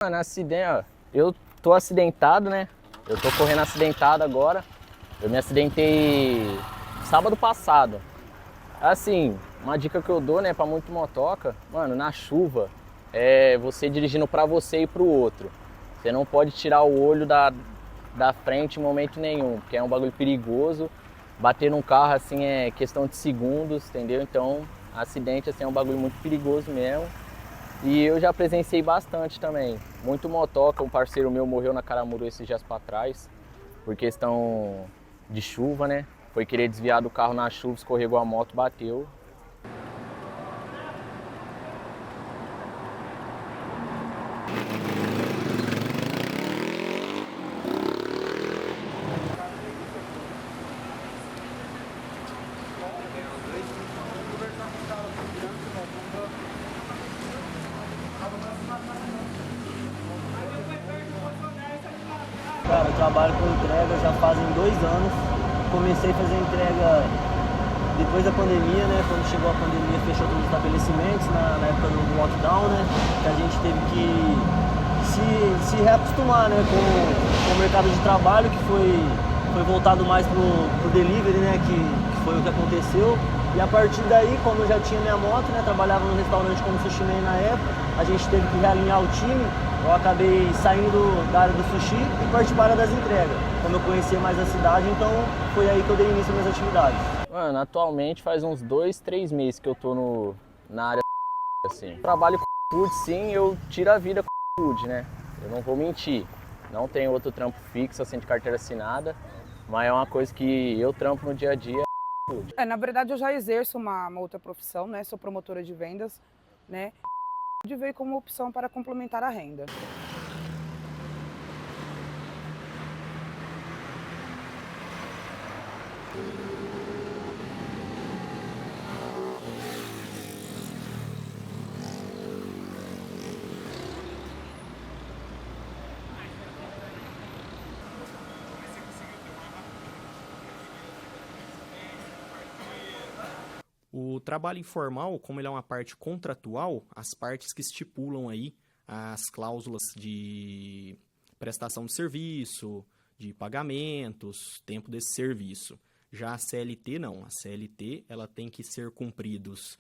Mano, acidente, ó, eu tô acidentado, né? Eu tô correndo acidentado agora. Eu me acidentei sábado passado. Assim, uma dica que eu dou, né, pra muito motoca, mano, na chuva, é você dirigindo pra você e pro outro. Você não pode tirar o olho da frente em momento nenhum, porque é um bagulho perigoso. Bater num carro, assim, é questão de segundos, entendeu? Então, acidente, assim, é um bagulho muito perigoso mesmo. E eu já presenciei bastante também. Muito motoca, um parceiro meu morreu na Caramuru esses dias pra trás, por questão de chuva, né? Foi querer desviar do carro na chuva, escorregou a moto, bateu. Cara, eu trabalho com entrega já fazem 2 anos. Comecei a fazer entrega depois da pandemia, né? Quando chegou a pandemia, fechou todos os estabelecimentos na época do lockdown, né? Que a gente teve que se reacostumar, né? Com o mercado de trabalho que foi voltado mais pro delivery, né? Que foi o que aconteceu. E a partir daí, como eu já tinha minha moto, né? Trabalhava no restaurante como sushi man na época, a gente teve que realinhar o time. Eu acabei saindo da área do sushi e parti para a área das entregas. Como eu conhecia mais a cidade, então foi aí que eu dei início às minhas atividades. Mano, atualmente faz uns 2, 3 meses que eu tô na área assim. Trabalho com food, sim, eu tiro a vida com food, né? Eu não vou mentir. Não tenho outro trampo fixo, assim, de carteira assinada, mas é uma coisa que eu trampo no dia a dia. Na verdade, eu já exerço uma outra profissão, né? Sou promotora de vendas, né? De veio como opção para complementar a renda. O trabalho informal, como ele é uma parte contratual, as partes que estipulam aí as cláusulas de prestação de serviço, de pagamentos, tempo desse serviço. Já a CLT não, a CLT ela tem que ser cumpridos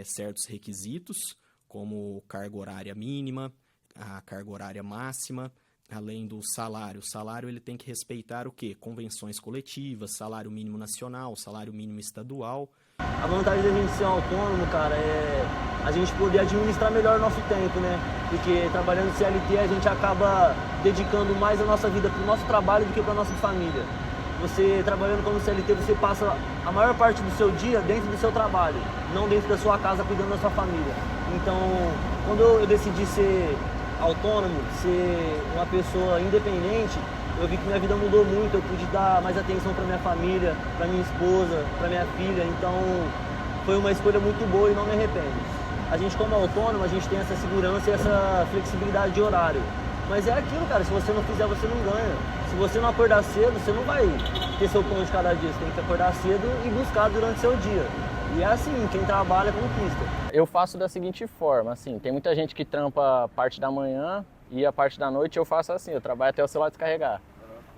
certos requisitos, como carga horária mínima, a carga horária máxima, além do salário. O salário ele tem que respeitar o quê? Convenções coletivas, salário mínimo nacional, salário mínimo estadual. A vantagem da gente ser autônomo, cara, é a gente poder administrar melhor o nosso tempo, né? Porque trabalhando CLT a gente acaba dedicando mais a nossa vida para o nosso trabalho do que para a nossa família. Você trabalhando como CLT, você passa a maior parte do seu dia dentro do seu trabalho, não dentro da sua casa cuidando da sua família. Então, quando eu decidi ser autônomo, ser uma pessoa independente, eu vi que minha vida mudou muito, eu pude dar mais atenção para minha família, para minha esposa, para minha filha, então foi uma escolha muito boa e não me arrependo. A gente como autônomo, a gente tem essa segurança e essa flexibilidade de horário. Mas é aquilo, cara, se você não fizer, você não ganha. Se você não acordar cedo, você não vai ter seu pão de cada dia, você tem que acordar cedo e buscar durante seu dia. E é assim, quem trabalha conquista. Eu faço da seguinte forma, assim, tem muita gente que trampa a parte da manhã e a parte da noite eu faço assim, eu trabalho até o celular descarregar.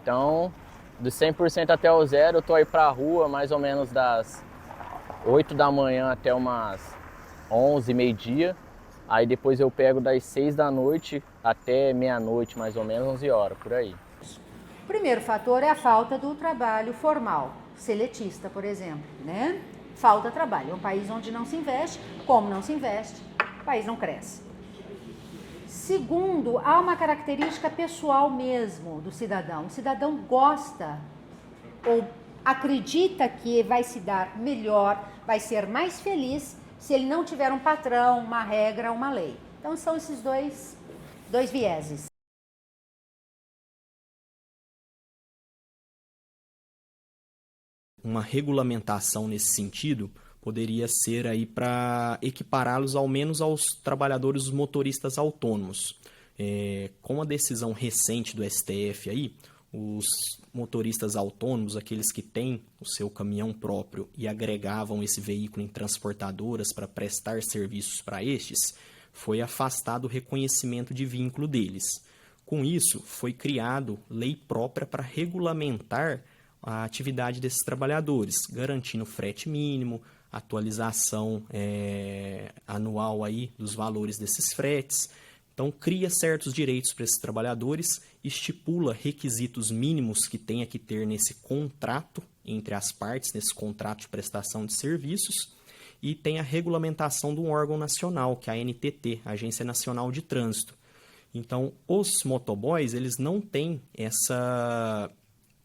Então, do 100% até o zero, eu tô aí pra rua mais ou menos das 8 da manhã até umas 11, meio-dia. Aí depois eu pego das 6 da noite até meia-noite, mais ou menos, 11 horas, por aí. O primeiro fator é a falta do trabalho formal, seletista, por exemplo, né? Falta trabalho. É um país onde não se investe. Como não se investe, o país não cresce. Segundo, há uma característica pessoal mesmo do cidadão. O cidadão gosta ou acredita que vai se dar melhor, vai ser mais feliz se ele não tiver um patrão, uma regra, uma lei. Então são esses dois vieses. Uma regulamentação nesse sentido poderia ser aí para equipará-los ao menos aos trabalhadores os motoristas autônomos. Com a decisão recente do STF aí, os motoristas autônomos, aqueles que têm o seu caminhão próprio e agregavam esse veículo em transportadoras para prestar serviços para estes, foi afastado o reconhecimento de vínculo deles. Com isso, foi criado lei própria para regulamentar a atividade desses trabalhadores, garantindo frete mínimo, atualização anual aí dos valores desses fretes. Então, cria certos direitos para esses trabalhadores, estipula requisitos mínimos que tenha que ter nesse contrato entre as partes, nesse contrato de prestação de serviços, e tem a regulamentação de um órgão nacional, que é a ANTT, Agência Nacional de Trânsito. Então, os motoboys, eles não têm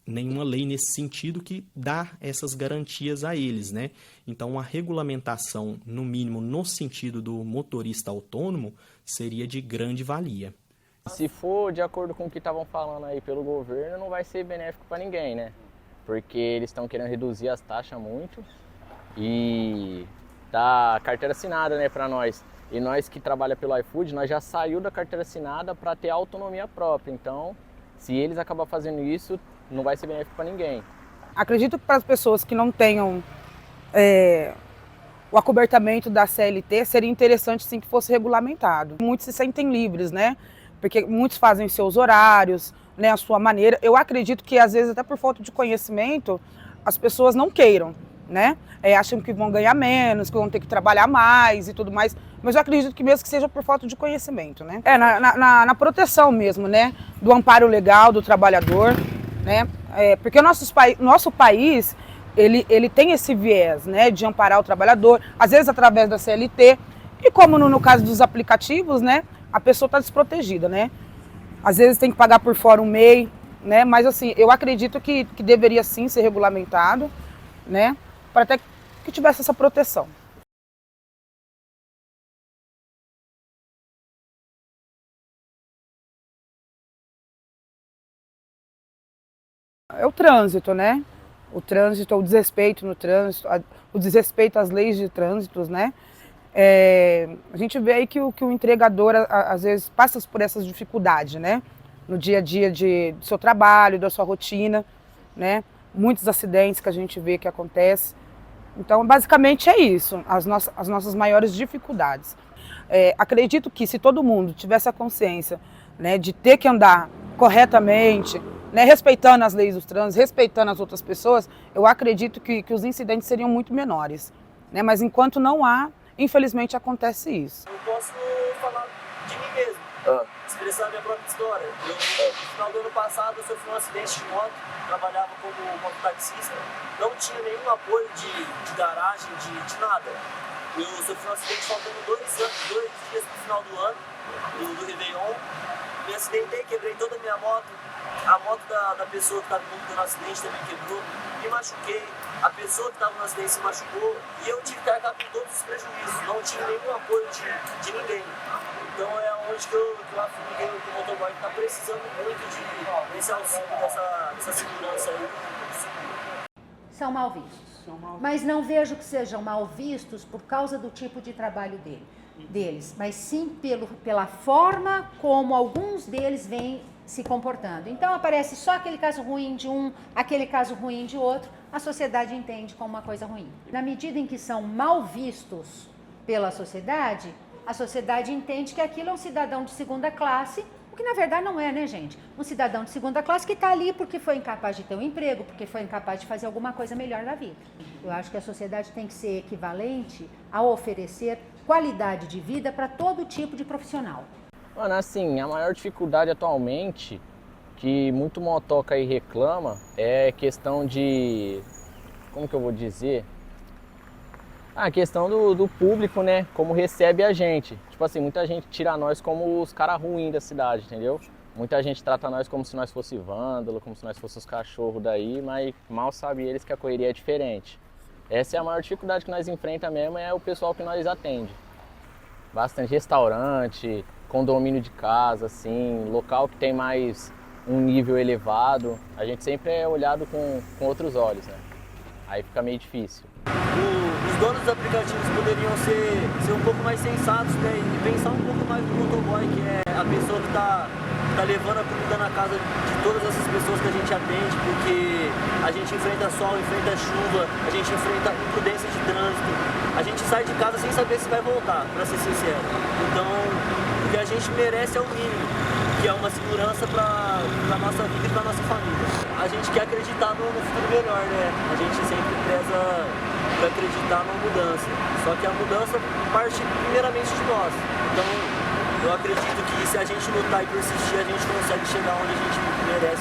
nenhuma lei nesse sentido que dá essas garantias a eles, né? Então, a regulamentação, no mínimo, no sentido do motorista autônomo, seria de grande valia. Se for de acordo com o que estavam falando aí pelo governo, não vai ser benéfico para ninguém, né? Porque eles estão querendo reduzir as taxas muito e dá carteira assinada, né, para nós. E nós que trabalhamos pelo iFood, nós já saiu da carteira assinada para ter autonomia própria. Então, se eles acabarem fazendo isso, não vai ser benéfico para ninguém. Acredito que para as pessoas que não tenham o acobertamento da CLT, seria interessante sim que fosse regulamentado. Muitos se sentem livres, né? Porque muitos fazem seus horários, né, a sua maneira. Eu acredito que às vezes até por falta de conhecimento, as pessoas não queiram, né? Acham que vão ganhar menos, que vão ter que trabalhar mais e tudo mais. Mas eu acredito que mesmo que seja por falta de conhecimento, né? Na proteção mesmo, né? Do amparo legal do trabalhador, né? Porque o nosso país, ele tem esse viés, né? De amparar o trabalhador, às vezes através da CLT. E como no caso dos aplicativos, né? A pessoa está desprotegida, né? Às vezes tem que pagar por fora um MEI, né? Mas assim, eu acredito que deveria sim ser regulamentado, né? Para até que tivesse essa proteção. É o trânsito, né? O trânsito, o desrespeito no trânsito, o desrespeito às leis de trânsito, né? A gente vê aí que o entregador, às vezes, passa por essas dificuldades, né? No dia a dia do seu trabalho, da sua rotina, né? Muitos acidentes que a gente vê que acontecem. Então, basicamente é isso, as nossas maiores dificuldades. Acredito que se todo mundo tivesse a consciência, né, de ter que andar corretamente, né, respeitando as leis do trânsito, respeitando as outras pessoas, eu acredito que os incidentes seriam muito menores, né? Mas enquanto não há, infelizmente acontece isso. Eu posso falar de mim mesmo, expressar a minha própria história. No final do ano passado eu sofri um acidente de moto, trabalhava como mototaxista, não tinha nenhum apoio de garagem, de nada. Eu sofri um acidente faltando 2 dias pro final do ano, do Réveillon. Me acidentei, quebrei toda a minha moto. A moto da pessoa que estava no acidente também quebrou. Me machuquei. A pessoa que estava no acidente se machucou. E eu tive que arcar com todos os prejuízos. Não tive nenhum apoio de ninguém. Então é onde que eu afirmo que o motoboy está precisando muito desse auxílio, dessa segurança aí. São mal vistos. Mas não vejo que sejam mal vistos por causa do tipo de trabalho deles, mas sim pela forma como alguns deles vêm se comportando. Então aparece só aquele caso ruim de um, aquele caso ruim de outro, a sociedade entende como uma coisa ruim. Na medida em que são mal vistos pela sociedade, a sociedade entende que aquilo é um cidadão de segunda classe, o que na verdade não é, né, gente? Um cidadão de segunda classe que está ali porque foi incapaz de ter um emprego, porque foi incapaz de fazer alguma coisa melhor na vida. Eu acho que a sociedade tem que ser equivalente a oferecer qualidade de vida para todo tipo de profissional. Mano, assim, a maior dificuldade atualmente, que muito motoca aí reclama, é questão de... Como que eu vou dizer? A questão do público, né? Como recebe a gente. Tipo assim, muita gente tira nós como os caras ruins da cidade, entendeu? Muita gente trata nós como se nós fosse vândalo, como se nós fossemos os cachorros daí, mas mal sabe eles que a correria é diferente. Essa é a maior dificuldade que nós enfrentamos mesmo, é o pessoal que nós atende. Bastante restaurante, condomínio de casa, assim, local que tem mais um nível elevado, a gente sempre é olhado com outros olhos, né? Aí fica meio difícil. Os donos dos aplicativos poderiam ser um pouco mais sensatos, né? E pensar um pouco mais no motoboy, que é a pessoa que está tá levando a comida na casa de todas essas pessoas que a gente atende, porque a gente enfrenta sol, enfrenta chuva, a gente enfrenta imprudência de trânsito, a gente sai de casa sem saber se vai voltar, pra ser sincero. Então, o que a gente merece é o mínimo, que é uma segurança pra nossa vida e pra nossa família. A gente quer acreditar no futuro melhor, né? A gente sempre preza por acreditar numa mudança. Só que a mudança parte primeiramente de nós. Então, eu acredito que se a gente lutar e persistir, a gente consegue chegar onde a gente merece.